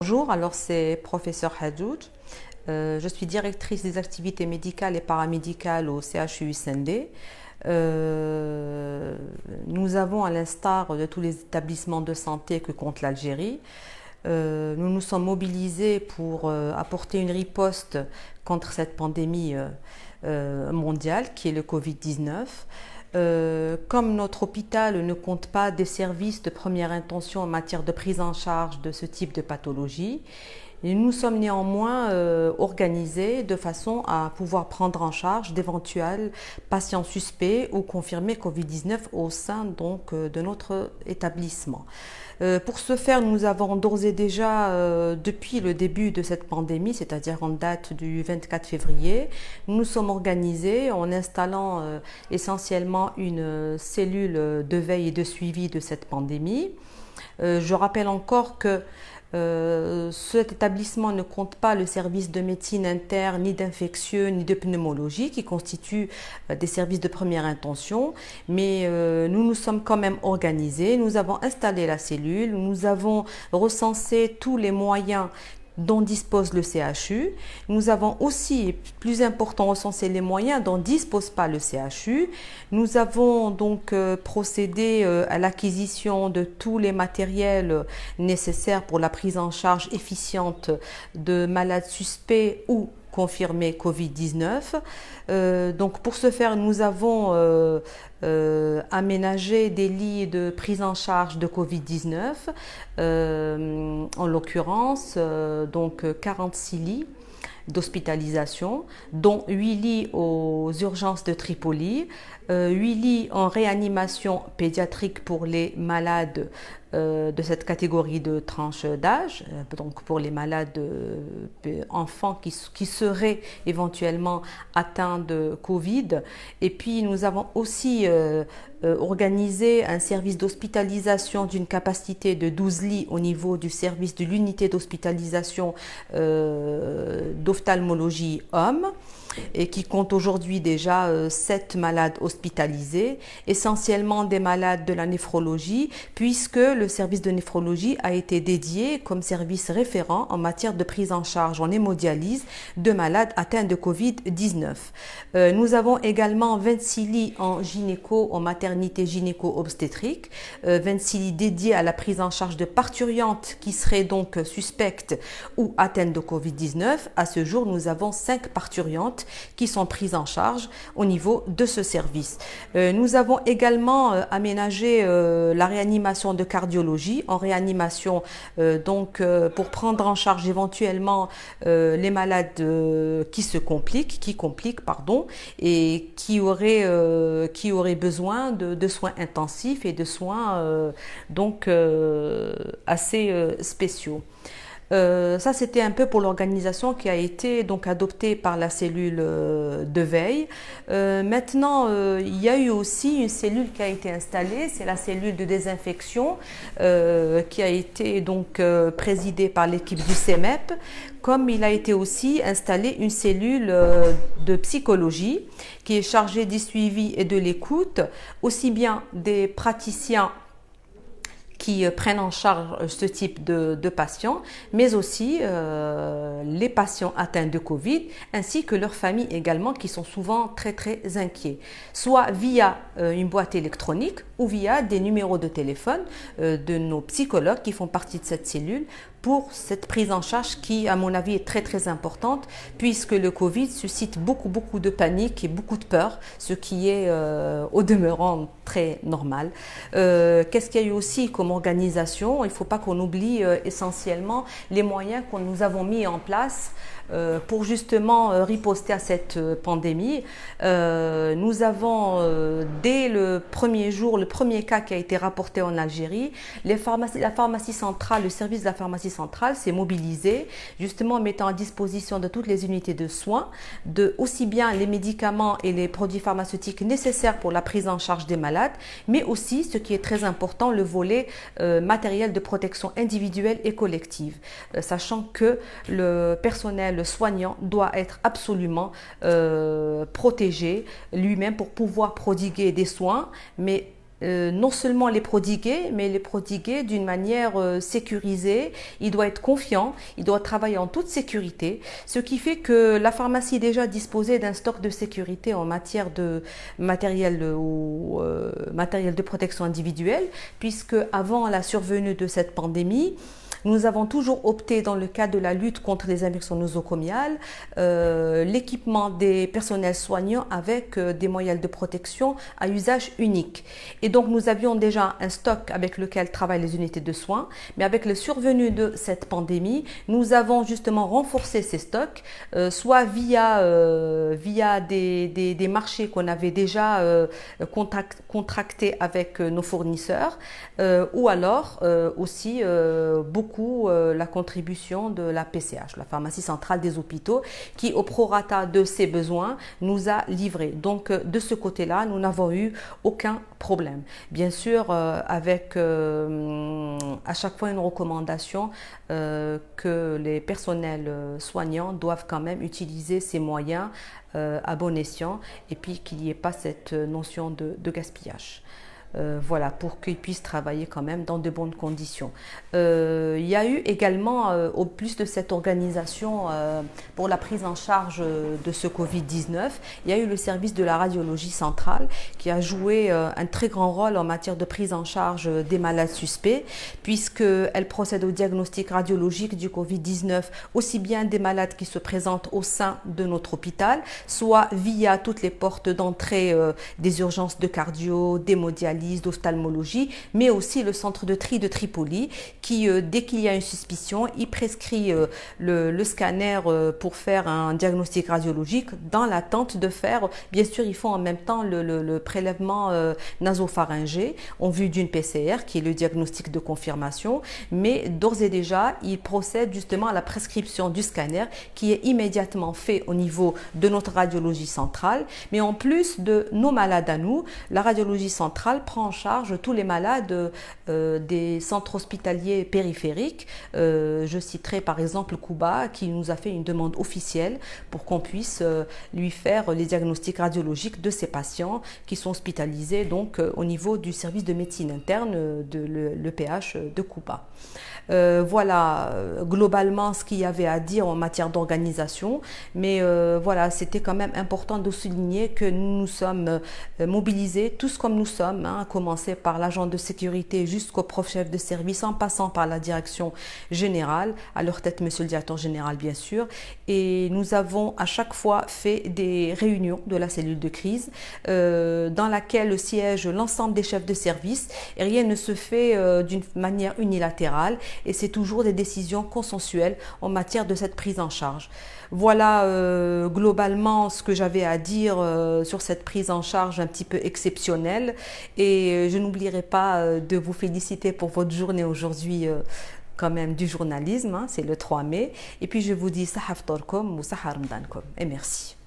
Bonjour, alors c'est professeur Hadjoud. Je suis directrice des activités médicales et paramédicales au CHU SND. Nous avons, à l'instar de tous les établissements de santé que compte l'Algérie, nous nous sommes mobilisés pour apporter une riposte contre cette pandémie mondiale qui est le Covid-19. Comme notre hôpital ne compte pas des services de première intention en matière de prise en charge de ce type de pathologie, nous sommes néanmoins organisés de façon à pouvoir prendre en charge d'éventuels patients suspects ou confirmés Covid-19 au sein de notre établissement. Pour ce faire, nous avons d'ores et déjà, depuis le début de cette pandémie, c'est-à-dire en date du 24 février, nous nous sommes organisés en installant essentiellement une cellule de veille et de suivi de cette pandémie. Je rappelle encore que cet établissement ne compte pas le service de médecine interne, ni d'infectieux, ni de pneumologie, qui constituent des services de première intention, mais nous nous sommes quand même organisés, nous avons installé la cellule, nous avons recensé tous les moyens dont dispose le CHU. Nous avons aussi, plus important, recensé les moyens dont ne dispose pas le CHU. Nous avons donc procédé à l'acquisition de tous les matériels nécessaires pour la prise en charge efficiente de malades suspects ou confirmés Covid-19. Donc pour ce faire, nous avons aménagé des lits de prise en charge de Covid-19, en l'occurrence donc 46 lits d'hospitalisation, dont 8 lits aux urgences de Tripoli, 8 lits en réanimation pédiatrique pour les malades de cette catégorie de tranche d'âge, donc pour les malades enfants qui seraient éventuellement atteints de Covid. Et puis nous avons aussi organisé un service d'hospitalisation d'une capacité de 12 lits au niveau du service de l'unité d'hospitalisation d'ophtalmologie homme, et qui compte aujourd'hui déjà 7 malades hospitalisés, essentiellement des malades de la néphrologie, puisque le service de néphrologie a été dédié comme service référent en matière de prise en charge en hémodialyse de malades atteints de Covid-19. Nous avons également 26 lits en gynéco, en maternité gynéco-obstétrique, 26 lits dédiés à la prise en charge de parturientes qui seraient donc suspectes ou atteintes de Covid-19. À ce jour, nous avons 5 parturiantes qui sont prises en charge au niveau de ce service. Nous avons également aménagé la réanimation de cardiologie en réanimation pour prendre en charge éventuellement les malades qui compliquent et qui auraient besoin de soins intensifs et de soins assez spéciaux. Ça, c'était un peu pour l'organisation qui a été donc adoptée par la cellule de veille. Maintenant, il y a eu aussi une cellule qui a été installée, c'est la cellule de désinfection qui a été donc présidée par l'équipe du CEMEP, comme il a été aussi installé une cellule de psychologie qui est chargée du suivi et de l'écoute, aussi bien des praticiens qui prennent en charge ce type de patients, mais aussi les patients atteints de Covid, ainsi que leurs familles également, qui sont souvent très très inquiets, soit via une boîte électronique ou via des numéros de téléphone de nos psychologues qui font partie de cette cellule, pour cette prise en charge qui, à mon avis, est très très importante, puisque le Covid suscite beaucoup de panique et beaucoup de peur, ce qui est au demeurant très normal. Qu'est-ce qu'il y a eu aussi comme organisation? Il ne faut pas qu'on oublie essentiellement les moyens que nous avons mis en place pour justement riposter à cette pandémie. Nous avons, dès le premier jour, le premier cas qui a été rapporté en Algérie, la pharmacie centrale, le service de la pharmacie centrale s'est mobilisé, justement en mettant à disposition de toutes les unités de soins, aussi bien les médicaments et les produits pharmaceutiques nécessaires pour la prise en charge des malades, mais aussi, ce qui est très important, le volet matériel de protection individuelle et collective, sachant que le personnel, le soignant doit être absolument protégé lui-même pour pouvoir prodiguer des soins, mais non seulement les prodiguer, mais les prodiguer d'une manière sécurisée. Il doit être confiant, il doit travailler en toute sécurité, ce qui fait que la pharmacie déjà disposait d'un stock de sécurité en matière de matériel ou matériel de protection individuelle, puisque avant la survenue de cette pandémie, nous avons toujours opté, dans le cadre de la lutte contre les infections nosocomiales, l'équipement des personnels soignants avec des moyens de protection à usage unique. Et donc nous avions déjà un stock avec lequel travaillent les unités de soins, mais avec le survenu de cette pandémie, nous avons justement renforcé ces stocks, soit via des marchés qu'on avait déjà contractés avec nos fournisseurs, ou alors aussi beaucoup la contribution de la PCH, la pharmacie centrale des hôpitaux, qui au prorata de ses besoins nous a livré. Donc de ce côté-là, nous n'avons eu aucun problème. Bien sûr, avec à chaque fois une recommandation que les personnels soignants doivent quand même utiliser ces moyens à bon escient, et puis qu'il n'y ait pas cette notion de gaspillage. Voilà, pour qu'ils puissent travailler quand même dans de bonnes conditions. Il y a eu également, au plus de cette organisation pour la prise en charge de ce Covid-19, il y a eu le service de la radiologie centrale qui a joué un très grand rôle en matière de prise en charge des malades suspects, puisqu'elle procède au diagnostic radiologique du Covid-19, aussi bien des malades qui se présentent au sein de notre hôpital, soit via toutes les portes d'entrée des urgences de cardio, d'hémodialyse, d'ophtalmologie, mais aussi le centre de tri de Tripoli qui, dès qu'il y a une suspicion, il prescrit le scanner pour faire un diagnostic radiologique dans l'attente de faire, bien sûr ils font en même temps le prélèvement nasopharyngé en vue d'une PCR qui est le diagnostic de confirmation, mais d'ores et déjà ils procèdent justement à la prescription du scanner qui est immédiatement fait au niveau de notre radiologie centrale, mais en plus de nos malades à nous, la radiologie centrale prend en charge tous les malades des centres hospitaliers périphériques. Je citerai par exemple Cuba qui nous a fait une demande officielle pour qu'on puisse lui faire les diagnostics radiologiques de ses patients qui sont hospitalisés donc au niveau du service de médecine interne de l'EPH de Cuba. Voilà globalement ce qu'il y avait à dire en matière d'organisation, mais voilà, c'était quand même important de souligner que nous nous sommes mobilisés tous comme nous sommes, à commencer par l'agent de sécurité jusqu'au prof chef de service en passant par la direction générale, à leur tête monsieur le directeur général bien sûr, et nous avons à chaque fois fait des réunions de la cellule de crise dans laquelle siègent l'ensemble des chefs de service et rien ne se fait d'une manière unilatérale. Et c'est toujours des décisions consensuelles en matière de cette prise en charge. Voilà globalement ce que j'avais à dire sur cette prise en charge un petit peu exceptionnelle. Et je n'oublierai pas de vous féliciter pour votre journée aujourd'hui quand même du journalisme, hein, c'est le 3 mai. Et puis je vous dis Sahaf Torkom ou Sahar Ramadankom. Et merci.